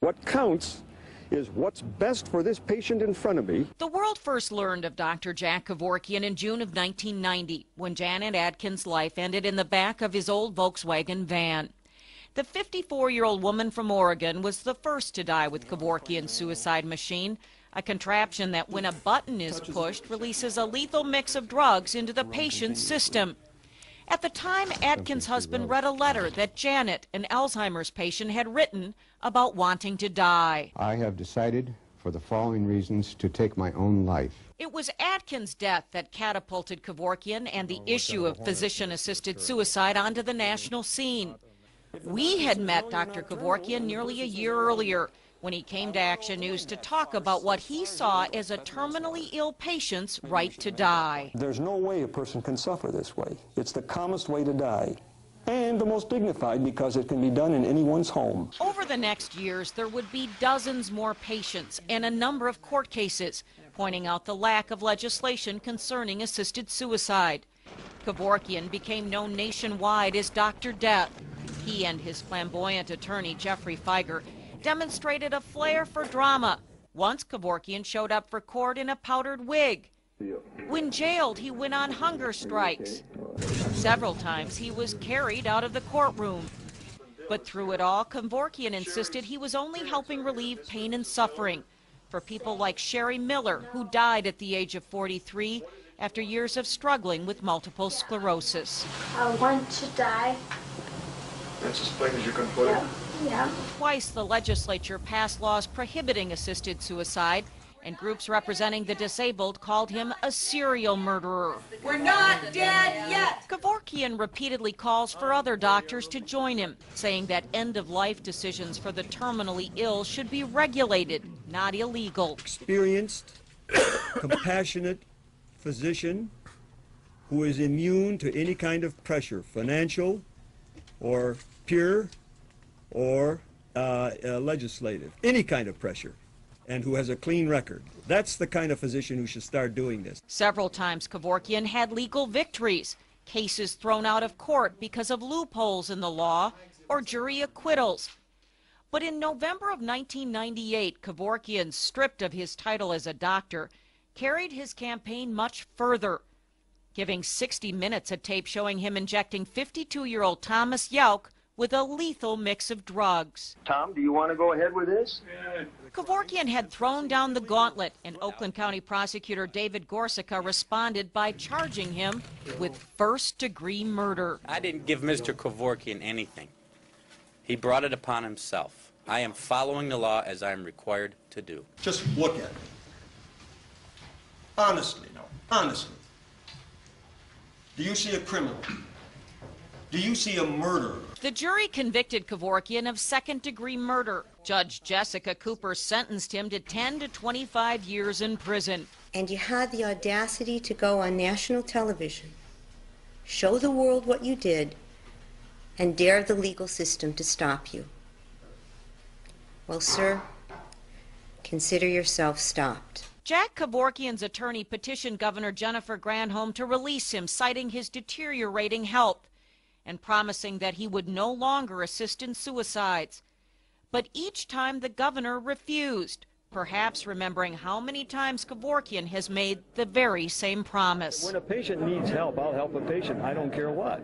What counts is what's best for this patient in front of me. The world first learned of Dr. Jack Kevorkian in June of 1990, when Janet Adkins' life ended in the back of his old Volkswagen van. The 54-year-old woman from Oregon was the first to die with Kevorkian's suicide machine, a contraption that, when a button is pushed, releases a lethal mix of drugs into the patient's system. At the time, Adkins' husband read a letter that Janet, an Alzheimer's patient, had written about wanting to die. I have decided, for the following reasons, to take my own life. It was Adkins' death that catapulted Kevorkian and the issue of physician-assisted suicide onto the national scene. We had met Dr. Kevorkian nearly a year earlier when he came to Action News to talk about what he saw as a terminally ill patient's right to die. There's no way a person can suffer this way. It's the calmest way to die, and the most dignified because it can be done in anyone's home. Over the next years, there would be dozens more patients and a number of court cases pointing out the lack of legislation concerning assisted suicide. Kevorkian became known nationwide as Dr. Death. He and his flamboyant attorney, Jeffrey Feiger, demonstrated a flair for drama. Once Kevorkian showed up for court in a powdered wig. When jailed, he went on hunger strikes. Several times he was carried out of the courtroom. But through it all, Kevorkian insisted he was only helping relieve pain and suffering for people like Sherry Miller, who died at the age of 43 after years of struggling with multiple sclerosis. I want to die. That's as plain as you can put it. Yeah. Twice the legislature passed laws prohibiting assisted suicide, and groups representing the disabled called him a serial murderer. We're not dead yet. Kevorkian repeatedly calls for other doctors to join him, saying that end-of-life decisions for the terminally ill should be regulated, not illegal. Experienced, compassionate physician who is immune to any kind of pressure, financial or peer or legislative, any kind of pressure, and who has a clean record. That's the kind of physician who should start doing this. Several times Kevorkian had legal victories, cases thrown out of court because of loopholes in the law or jury acquittals. But in November of 1998, Kevorkian, stripped of his title as a doctor, carried his campaign much further, giving 60 Minutes a tape showing him injecting 52-year-old Thomas Yauk with a lethal mix of drugs. Tom, do you want to go ahead with this? Kevorkian had thrown down the gauntlet, and Oakland County prosecutor David Gorsica responded by charging him with first-degree murder. I didn't give Mr. Kevorkian anything. He brought it upon himself. I am following the law as I am required to do. Just look at it. Honestly, no. Honestly. Do you see a criminal? Do you see a murderer? The jury convicted Kevorkian of second-degree murder. Judge Jessica Cooper sentenced him to 10 to 25 years in prison. And you had the audacity to go on national television, show the world what you did, and dare the legal system to stop you. Well, sir, consider yourself stopped. Jack Kevorkian's attorney petitioned Governor Jennifer Granholm to release him, citing his deteriorating health and promising that he would no longer assist in suicides. But each time the governor refused, perhaps remembering how many times Kevorkian has made the very same promise. When a patient needs help, I'll help a patient. I don't care what.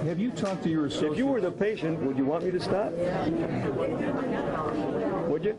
Have you talked to your associate? If you were the patient, would you want me to stop? Would you?